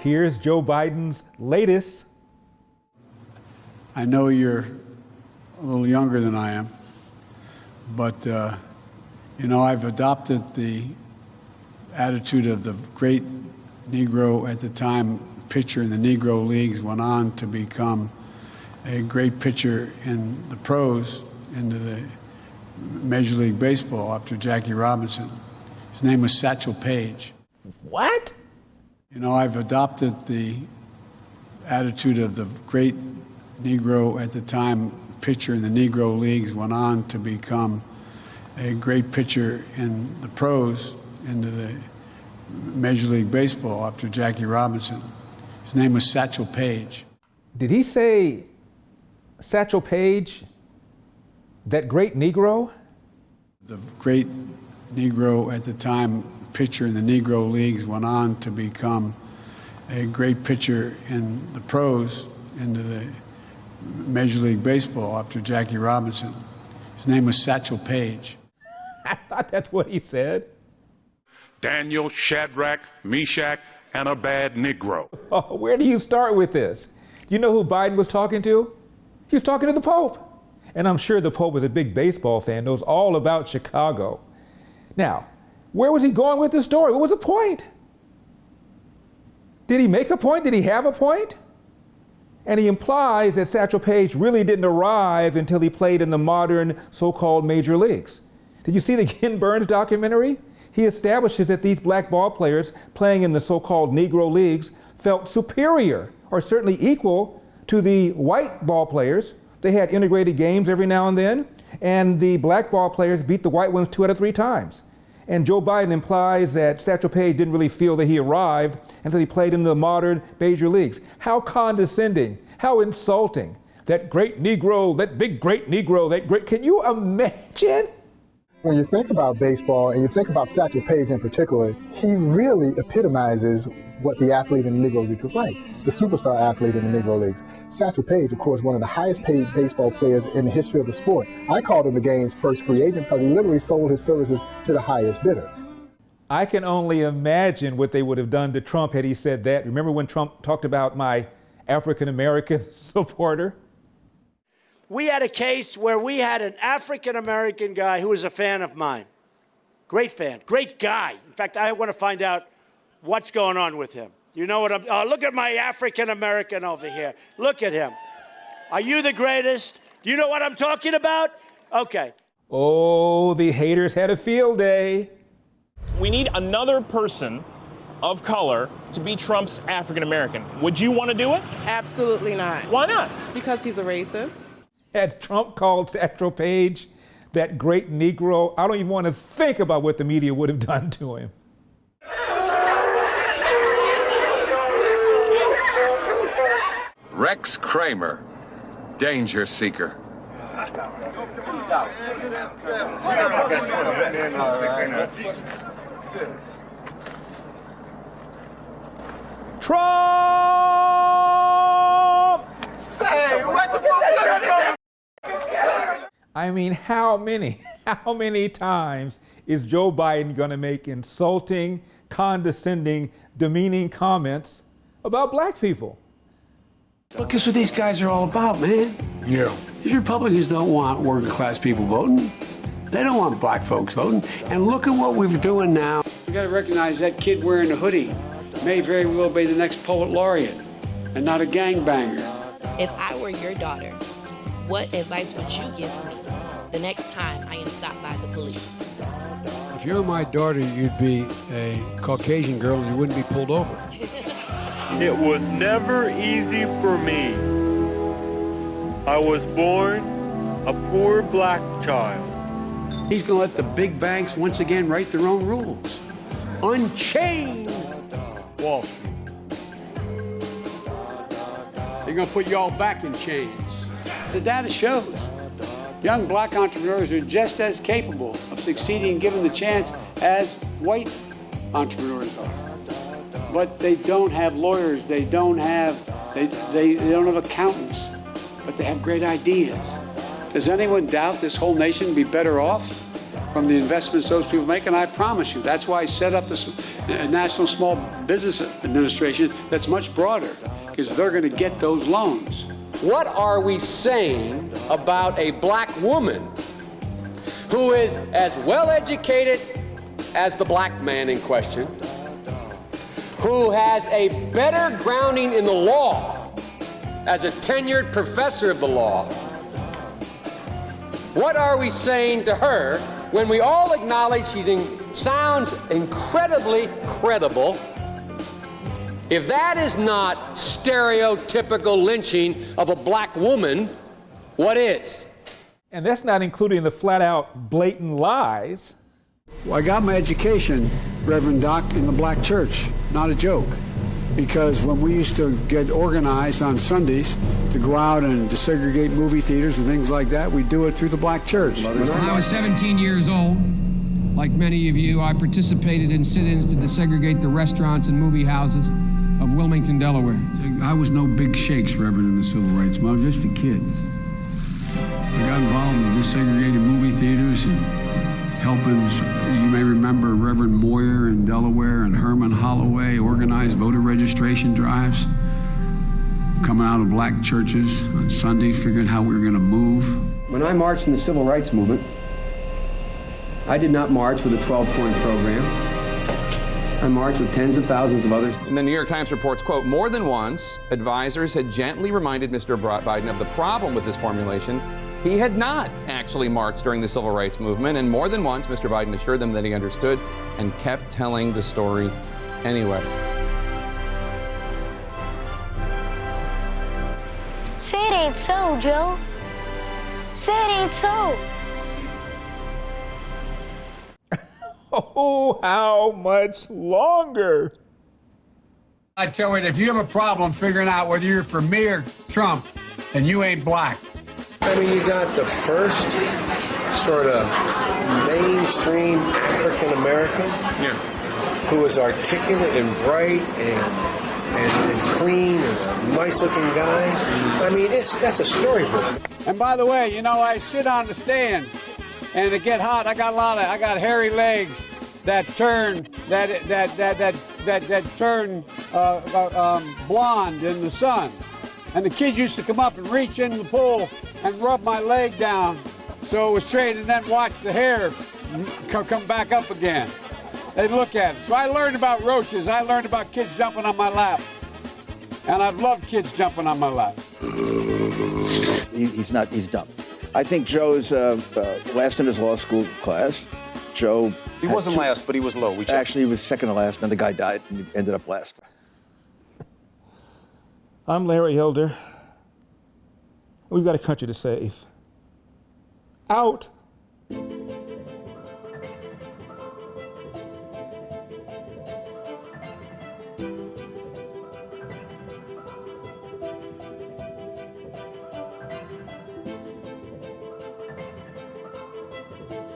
Here's Joe Biden's latest. I know you're a little younger than I am, but, I've adopted the attitude of the great negro at the time, pitcher in the Negro Leagues, went on to become a great pitcher in the pros, into the Major League Baseball after Jackie Robinson. His name was Satchel Paige. What? I've adopted the attitude of the great negro at the time, pitcher in the Negro Leagues, went on to become a great pitcher in the pros, into the Major League Baseball after Jackie Robinson. His name was Satchel Paige. Did he say Satchel Paige, that great negro? The great negro at the time, pitcher in the Negro Leagues, went on to become a great pitcher in the pros, into the Major League Baseball after Jackie Robinson. His name was Satchel Paige. I thought that's what he said. Daniel, Shadrach, Meshach, and a bad Negro. Oh, where do you start with this? You know who Biden was talking to? He was talking to the Pope. And I'm sure the Pope was a big baseball fan, knows all about Chicago. Now, where was he going with the story? What was the point? Did he make a point? Did he have a point? And he implies that Satchel Paige really didn't arrive until he played in the modern so-called major leagues. Did you see the Ken Burns documentary? He establishes that these black ball players playing in the so-called Negro leagues felt superior, or certainly equal, to the white ball players. They had integrated games every now and then, and the black ball players beat the white ones 2 out of 3 times. And Joe Biden implies that Satchel Paige didn't really feel that he arrived until he played in the modern major leagues. How condescending, how insulting. That great Negro, that big great Negro, that great, can you imagine? When you think about baseball, and you think about Satchel Paige in particular, he really epitomizes what the athlete in the Negro Leagues is like, the superstar athlete in the Negro Leagues. Satchel Paige, of course, one of the highest paid baseball players in the history of the sport. I called him the game's first free agent because he literally sold his services to the highest bidder. I can only imagine what they would have done to Trump had he said that. Remember when Trump talked about my African-American supporter? We had a case where we had an African-American guy who was a fan of mine. Great fan, great guy. In fact, I want to find out what's going on with him. You know what look at my African-American over here. Look at him. Are you the greatest? Do you know what I'm talking about? Okay. Oh, the haters had a field day. We need another person of color to be Trump's African-American. Would you want to do it? Absolutely not. Why not? Because he's a racist. Had Trump called Satchel Paige that great Negro, I don't even want to think about what the media would have done to him. Rex Kramer, danger seeker. Trump! Say, what the fuck? I mean, how many times is Joe Biden going to make insulting, condescending, demeaning comments about black people? Look, that's what these guys are all about, man. Yeah. These Republicans don't want working class people voting. They don't want black folks voting. And look at what we're doing now. You got to recognize that kid wearing the hoodie may very well be the next poet laureate and not a gangbanger. If I were your daughter, what advice would you give me the next time I am stopped by the police? If you were my daughter, you'd be a Caucasian girl and you wouldn't be pulled over. It was never easy for me. I was born a poor black child. He's going to let the big banks once again write their own rules. Unchain Wall Street. They're going to put you all back in chains. The data shows young black entrepreneurs are just as capable of succeeding given the chance as white entrepreneurs are. But they don't have lawyers, they don't have accountants, but they have great ideas. Does anyone doubt this whole nation would be better off from the investments those people make, and I promise you, that's why I set up this National Small Business Administration that's much broader, because they're going to get those loans. What are we saying about a black woman who is as well educated as the black man in question, who has a better grounding in the law as a tenured professor of the law? What are we saying to her when we all acknowledge she sounds incredibly credible? If that is not stereotypical lynching of a black woman, what is? And that's not including the flat-out blatant lies. Well, I got my education, Reverend Doc, in the black church. Not a joke. Because when we used to get organized on Sundays to go out and desegregate movie theaters and things like that, we'd do it through the black church. When I was 17 years old, like many of you, I participated in sit-ins to desegregate the restaurants and movie houses of Wilmington, Delaware. I was no big shakes, Reverend, in the civil rights movement. I was just a kid. I got involved in desegregated movie theaters and helping, you may remember Reverend Moyer in Delaware and Herman Holloway organized voter registration drives, coming out of black churches on Sundays, figuring how we were going to move. When I marched in the civil rights movement, I did not march with a 12-point program. I marched with tens of thousands of others. And the New York Times reports, quote, more than once, advisors had gently reminded Mr. Biden of the problem with this formulation. He had not actually marched during the civil rights movement, and more than once, Mr. Biden assured them that he understood and kept telling the story anyway. Say it ain't so, Joe. Say it ain't so. Oh, how much longer? I tell you, if you have a problem figuring out whether you're for me or Trump, then you ain't black. I mean, you got the first sort of mainstream African American who is articulate and bright and clean and a nice-looking guy. I mean, that's a storybook. And by the way, you know, I sit on the stand, and it get hot. I got hairy legs that turn blonde in the sun. And the kids used to come up and reach in the pool and rub my leg down so it was straight, and then watch the hair come back up again. They'd look at it. So I learned about roaches. I learned about kids jumping on my lap. And I've loved kids jumping on my lap. He's dumb. I think Joe's last in his law school class. Joe. He wasn't last, but he was low. Actually, he was second to last, and the guy died, and he ended up last. I'm Larry Elder. We've got a country to save. Out.